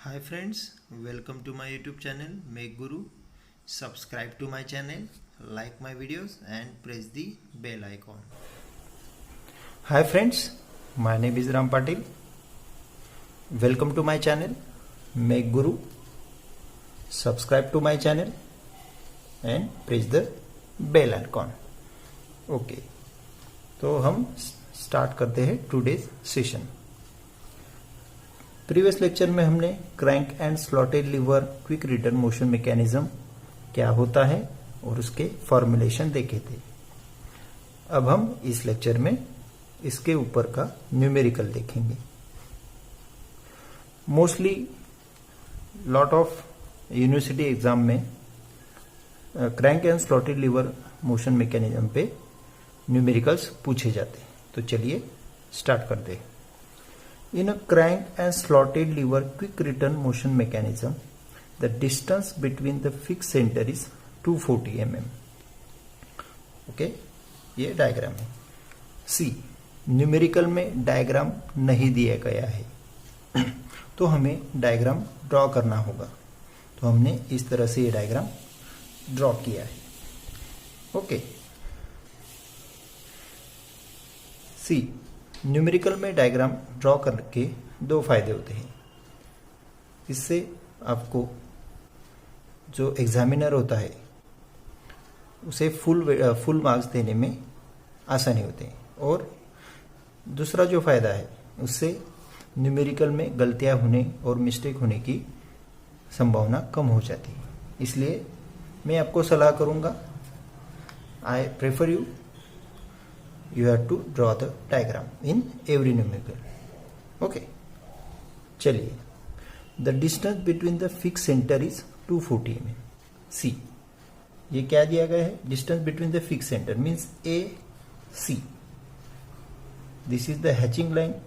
Hi friends, welcome to my YouTube channel Make Guru. Subscribe to my channel, like my videos and press the bell icon. Hi friends, my name is Ram Patil. Welcome to my channel Make Guru. Subscribe to my channel and press the bell icon. Okay, तो हम start करते हैं today's session. Previous lecture में हमने crank and slotted lever quick return motion mechanism क्या होता है और उसके फॉर्मुलेशन देखे थे। अब हम इस लेक्चर में इसके ऊपर का न्यूमेरिकल देखेंगे। Mostly lot of university exam में crank and slotted lever motion mechanism पे न्यूमेरिकल्स पूछे जाते हैं। तो चलिए स्टार्ट करते हैं। In a crank and slotted lever quick return motion mechanism, the distance between the fixed center is 240 mm. Okay, ये डायग्राम है। सी न्यूमेरिकल में डायग्राम नहीं दिया गया है तो हमें डायग्राम ड्रॉ करना होगा। तो हमने इस तरह से ये डायग्राम ड्रॉ किया है। ओके, सी न्यूमेरिकल में डायग्राम ड्रॉ करके दो फायदे होते हैं। इससे आपको जो एग्जामिनर होता है उसे फुल मार्क्स देने में आसानी होते हैं, और दूसरा जो फायदा है उससे न्यूमेरिकल में गलतियां होने और मिस्टेक होने की संभावना कम हो जाती है। इसलिए मैं आपको सलाह करूंगा, I prefer you have to draw the diagram in every numerical. Okay, चलिए, the distance between the fixed center is 240 mm. C ये क्या दिया गया है? Distance between the fixed center means AC. This is the hatching line.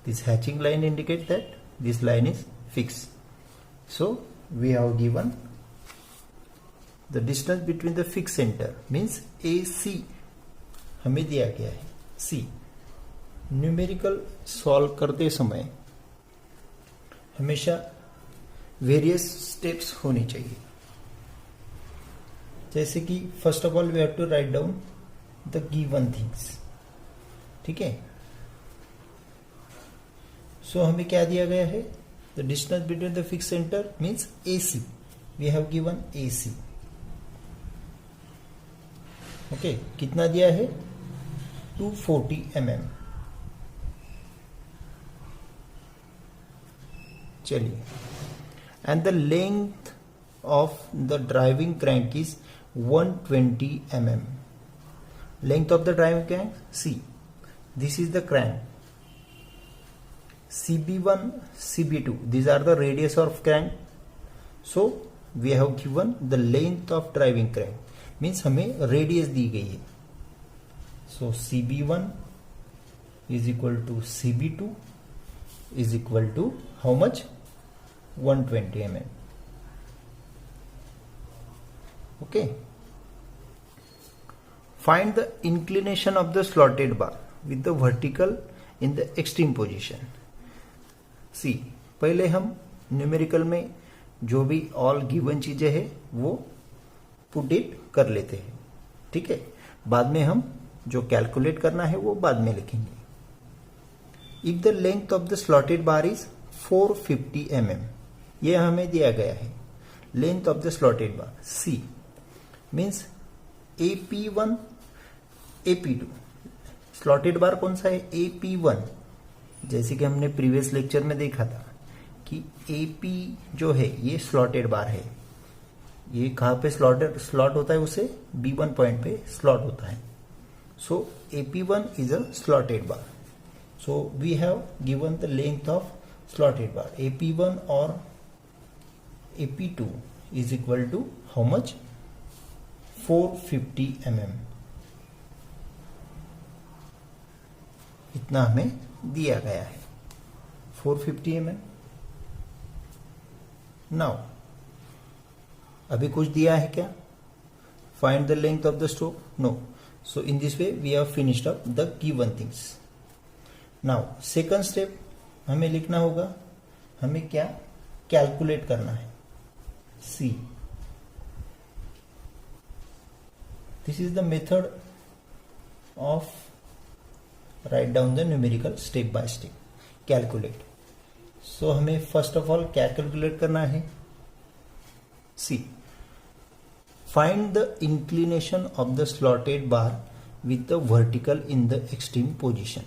This hatching line indicates that this line is fixed. So we have given the distance between the fixed center means AC हमें दिया गया है। सी numerical solve करते समय हमेशा various steps होनी चाहिए। जैसे कि first of all we have to write down the given things. ठीक है, सो हमें क्या दिया गया है? The distance between the fix centre means AC. We have given AC. Okay, कितना दिया है? 240 mm. चलिए, and the length of the driving crank is 120 mm. Length of the driving crank, see this is the crank, CB1 CB2 these are the radius of crank. So we have given the length of driving crank means हमें radius दी गई है। So CB1 is equal to CB2 is equal to how much? 120 mm. Okay. Find the inclination of the slotted bar with the vertical in the extreme position. See, पहले हम numerical में जो भी all given चीजें हैं वो put it कर लेते हैं। ठीक है, बाद में हम जो कैलकुलेट करना है वो बाद में लिखेंगे। If the length of the slotted bar is 450 mm, ये हमें दिया गया है। Length of the slotted bar C means AP1 AP2। Slotted bar कौन सा है? AP1। जैसे कि हमने प्रीवियस लेक्चर में देखा था कि AP जो है ये स्लॉटेड बार है। ये कहां पे स्लॉट होता है? उसे B1 पॉइंट पे स्लॉट होता है। So AP1 is a slotted bar. So we have given the length of slotted bar. AP1 or AP2 is equal to how much? 450 mm. इतना हमें दिया गया है, 450 mm. Now अभी कुछ दिया है क्या? Find the length of the stroke? No. So in this way we have finished up the given things. Now second step हमें लिखना होगा, हमें क्या कैलकुलेट करना है। See, this is the method of write down the numerical step by step. Calculate, so हमें first of all क्या calculate करना है? See, find the inclination of the slotted bar with the vertical in the extreme position.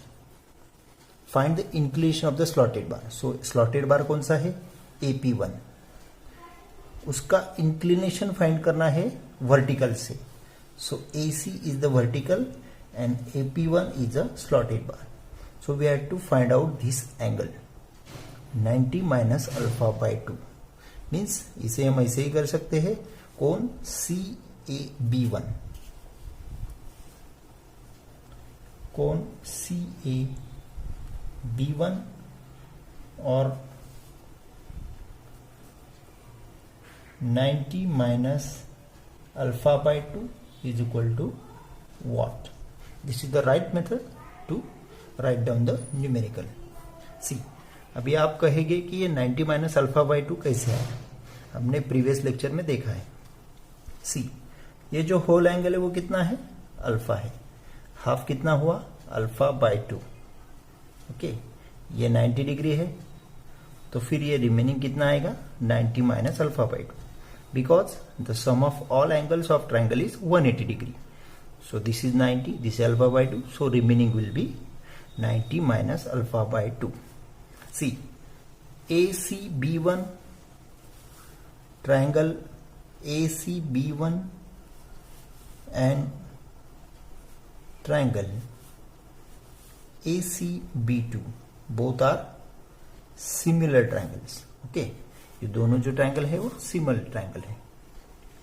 Find the inclination of the slotted bar. So slotted bar कौन सा है? AP1. उसका inclination find करना है vertical से. So AC is the vertical and AP1 is the slotted bar. So we have to find out this angle 90 minus alpha by 2 means इसे हम ऐसे ही कर सकते हैं, कोण CAB1, कोण CAB1 और 90 minus alpha by 2 is equal to what? This is the right method to write down the numerical. See, अभी आप कहेंगे कि ये 90 माइनस अल्फा बाय 2 कैसे आया? हमने प्रीवियस लेक्चर में देखा है। सी, ये जो होल एंगल है वो कितना है? अल्फा है। हाफ कितना हुआ? Alpha by 2। ओके, ये 90 डिग्री है, तो फिर ये रिमेनिंग कितना आएगा? 90 minus alpha by 2, because the sum of all angles of triangle is 180 degree. So this is 90, this is alpha by 2, so remaining will be 90 minus alpha by 2। See, ACB1, triangle ACB1 and triangle ACB2 both are similar triangles. Okay, ये दोनों जो triangle है वो similar triangle है।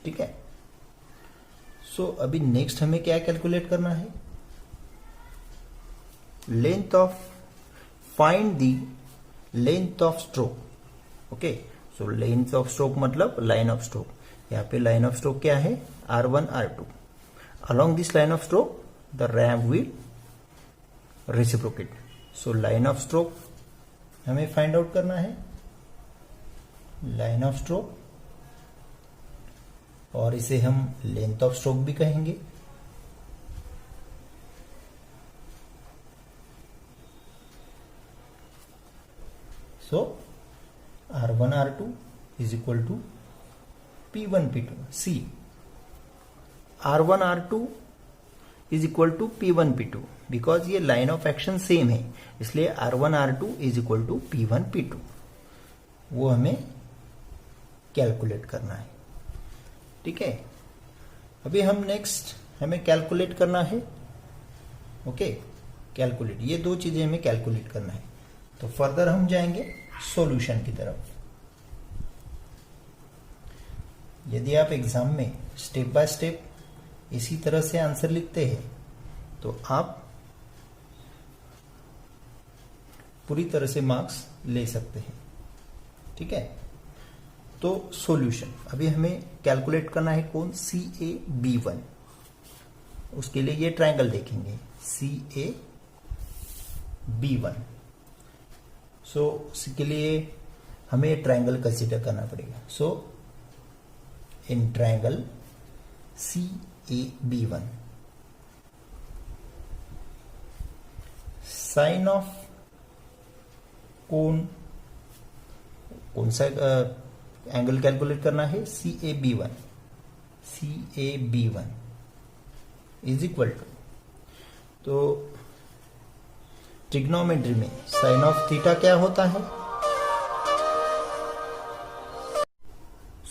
ठीक है, सो अभी next हमें क्या कैलकुलेट करना है? Length of, find the length of stroke. Okay, so length of stroke मतलब लाइन ऑफ स्ट्रोक। यहाँ पे लाइन ऑफ स्ट्रोक क्या है? R1 R2। along this line of stroke the ram will reciprocate. So line of stroke हमें find out करना है, line of stroke, और इसे हम लेंथ ऑफ स्ट्रोक भी कहेंगे। सो R1 R2 is equal to P1 P2. See, R1 R2 is equal to P1 P2 because ये line of action same है, इसलिए R1 R2 is equal to P1 P2, वो हमें कैलकुलेट करना है। ठीक है, अभी हम नेक्स्ट हमें कैलकुलेट करना है। ओके, कैलकुलेट, ये दो चीजें हमें कैलकुलेट करना है। तो फर्दर हम जाएंगे सॉल्यूशन की तरफ। यदि आप एग्जाम में स्टेप बाय स्टेप इसी तरह से आंसर लिखते हैं तो आप पूरी तरह से मार्क्स ले सकते हैं। ठीक है, तो सॉल्यूशन अभी हमें कैलकुलेट करना है कौन? CAB1। उसके लिए ये ट्रायंगल देखेंगे CAB1। सो इसके लिए हमें ट्रायंगल कंसीडर करना पड़ेगा। So in triangle CAB1 sine of कौन सा एंगल कैलकुलेट करना है? CAB1 इज इक्वल टू, तो ट्रिग्नोमेट्री में साइन ऑफ थीटा क्या होता है?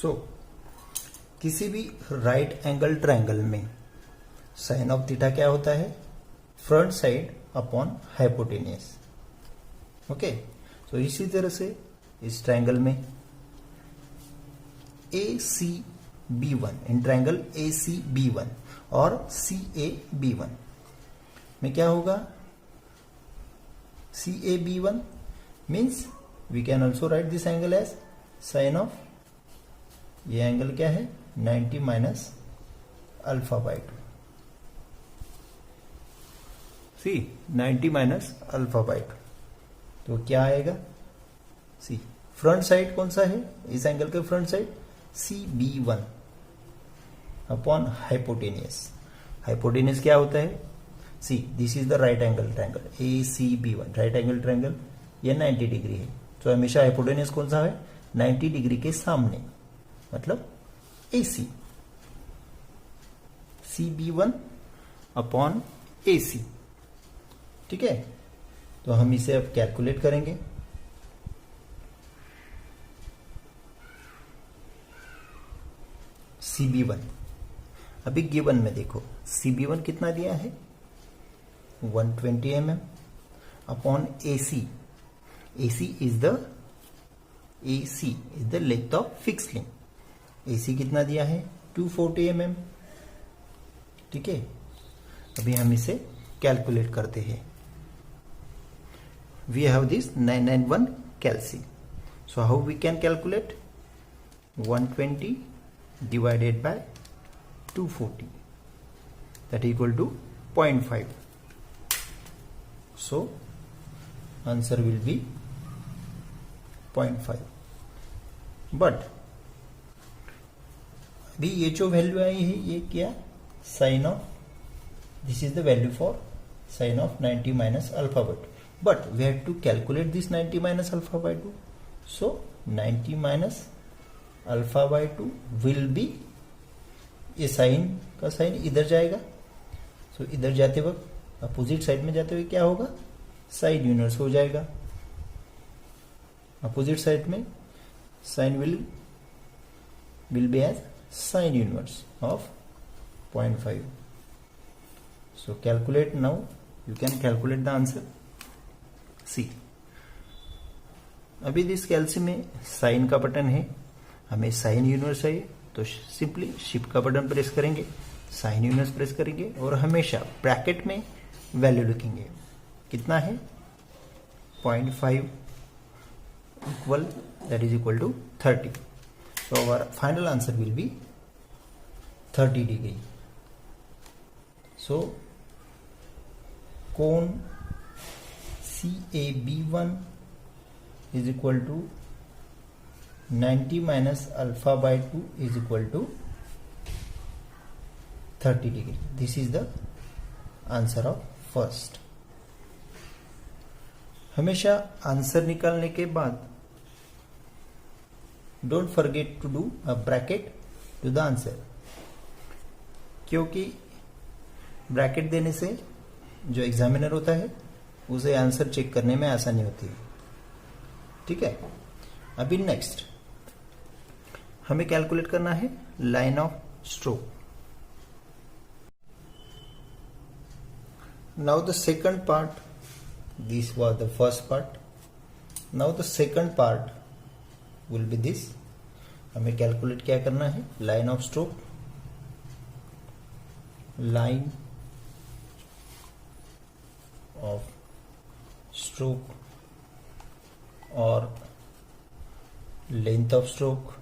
सो किसी भी राइट एंगल ट्रायंगल में साइन ऑफ थीटा क्या होता है? Front side upon hypotenuse. Okay, तो इसी तरह से इस ट्रायंगल में ACB1, इन ट्रायंगल ACB1 और CAB1 में क्या होगा? CAB1 means we can also write this angle as sine of, ये एंगल क्या है? 90 minus alpha by 2। See, 90 minus alpha by 2, तो क्या आएगा? सी, फ्रंट साइड कौन सा है इस एंगल के front side, CB1 upon hypotenuse. Hypotenuse क्या होता है, see this is the right angle triangle ACB1, right angle triangle, ये 90 डिग्री है, तो हमेशा हाइपोटेनियस कौन सा है, 90 डिग्री के सामने, मतलब AC, CB1 अपॉन AC। ठीक है, तो हम इसे अब कैलकुलेट करेंगे। CB1 अभी गिवन में देखो, CB1 कितना दिया है 120 mm upon AC is the length of fix link, AC कितना दिया है 240 mm। ठीक है, अभी हम इसे कैलकुलेट करते हैं। We have this 991 calci, so how we can calculate 120 divided by 240, that equal to 0.5. So answer will be 0.5. But अभी ये जो वैल्यू आई है ये क्या, sine of, this is the value for sine of 90 minus alpha by 2, but we have to calculate this 90 minus alpha by 2, so 90 minus alpha by 2 will be, ये sine का sine इधर जाएगा, सो इधर जाते वक्त अपोजिट साइड में जाते हुए क्या होगा, साइन इनवर्स हो जाएगा। अपोजिट साइड में sine will be as sine inverse of 0.5। So calculate now, you can calculate the answer. See अभी दिस कैल्सी में साइन का बटन है, हमें साइन यूनिवर्स चाहिए, तो सिंपली शिफ्ट का बटन प्रेस करेंगे, साइन यूनिवर्स प्रेस करेंगे और हमेशा ब्रैकेट में वैल्यू लिखेंगे, कितना है 0.5 इक्वल, that is equal to 30। So our final answer will be 30 degree. सो कोण CAB1 is equal to 90 minus alpha by 2 is equal to 30 degree. This is the answer of first. हमेशा आंसर निकालने के बाद don't forget to do a bracket to the answer, क्योंकि bracket देने से जो एग्जामिनर होता है उसे आंसर चेक करने में आसानी होती है। ठीक है, अभी नेक्स्ट हमें कैलकुलेट करना है line of stroke. Now the second part, this was the first part, now the second part will be this. हमें कैलकुलेट क्या करना है, line of stroke, line of stroke और length of stroke,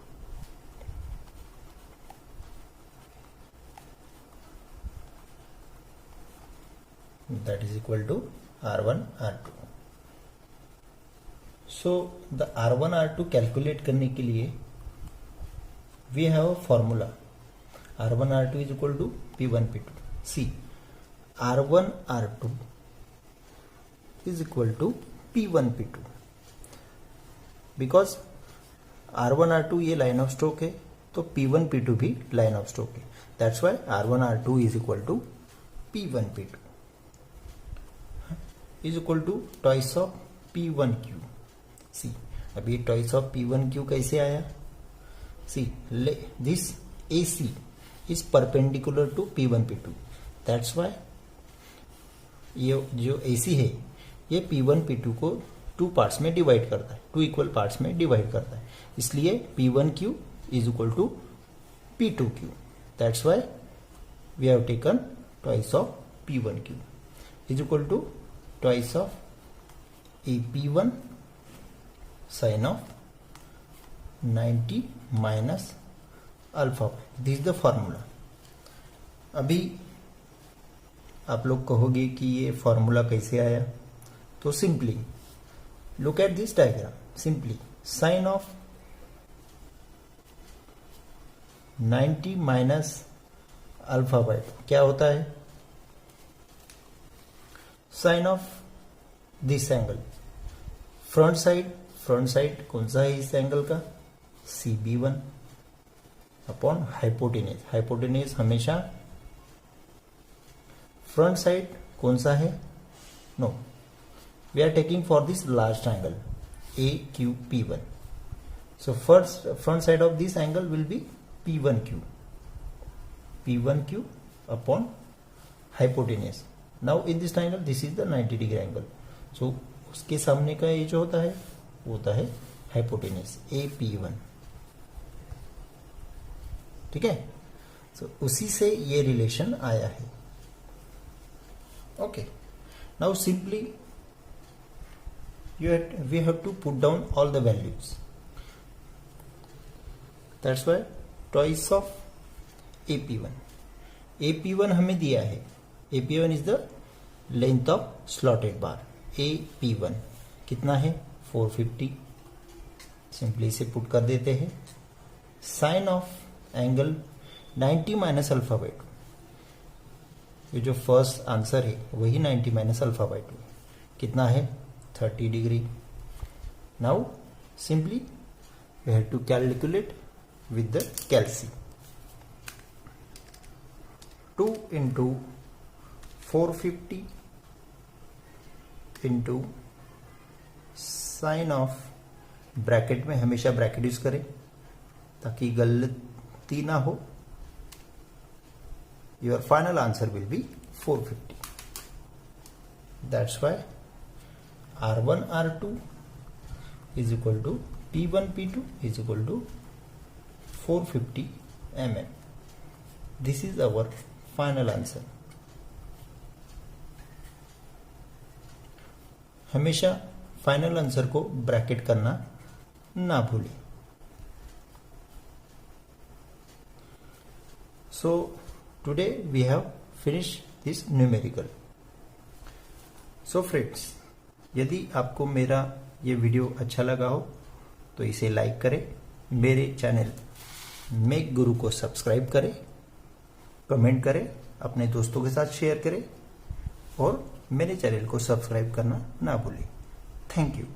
that is equal to R1 R2. So the R1 R2 calculate करने के लिए we have a formula, R1 R2 is equal to P1 P2. See, R1 R2 is equal to P1 P2 because R1 R2 ये line of stroke है, तो P1 P2 भी line of stroke है, that's why R1 R2 is equal to P1 P2 is equal to twice of P1Q. See, अभी twice of P1Q कैसे आया? See, this AC is perpendicular to P1 P2. That's why ये जो AC है ये P1 P2 को 2 parts में divide करता है, 2 इक्वल पार्ट्स में डिवाइड करता है, इसलिए P1Q is equal to P2Q. That's why we have taken twice of P1Q is equal to twice of AP1 sin of 90 minus alpha. This is the formula. अभी आप लोग कहोगे कि ये फॉर्मूला कैसे आया, तो simply look at this diagram, simply sine of 90 minus alpha by 2 क्या होता है? Sine of this angle, front side कौन सा है इस एंगल का? CB1 अपॉन हाइपोटेन्यूज हमेशा फ्रंट साइड कौन सा है? No, we are taking for this large triangle AQP1. So first front side of this angle will be P1Q upon hypotenuse. Now in this triangle this is the 90 degree angle. So उसके सामने का ये जो होता है वो होता है hypotenuse AP1. ठीक है, so उसी से ये रिलेशन आया है. Okay, now simply we have to put down all the values. That's why twice of AP1 हमें दिया है. AP1 is the length of slotted bar. AP1 कितना है? 450. सिंपली इसे पुट कर देते हैं. Sine of angle 90 minus alpha by 2, ये जो फर्स्ट आंसर है वही 90 माइनस अल्फा बाय 2 कितना है? 30 degree. Now simply we have to calculate with the calci. 2 into 450 into sine of, bracket में हमेशा ब्रैकेट यूज करें ताकि गलती ना हो. Your final answer will be 450. That's why R1 R2 is equal to P1 P2 is equal to 450 mm. This is our final answer. हमेशा final answer को bracket करना ना भूलें. So today we have finished this numerical. So friends, यदि आपको मेरा ये video अच्छा लगा हो तो इसे लाइक करें, मेरे चैनल मेक गुरु को सब्सक्राइब करें, कमेंट करें, अपने दोस्तों के साथ शेयर करें और मेरे चैनल को सब्सक्राइब करना ना भूलें. Thank you.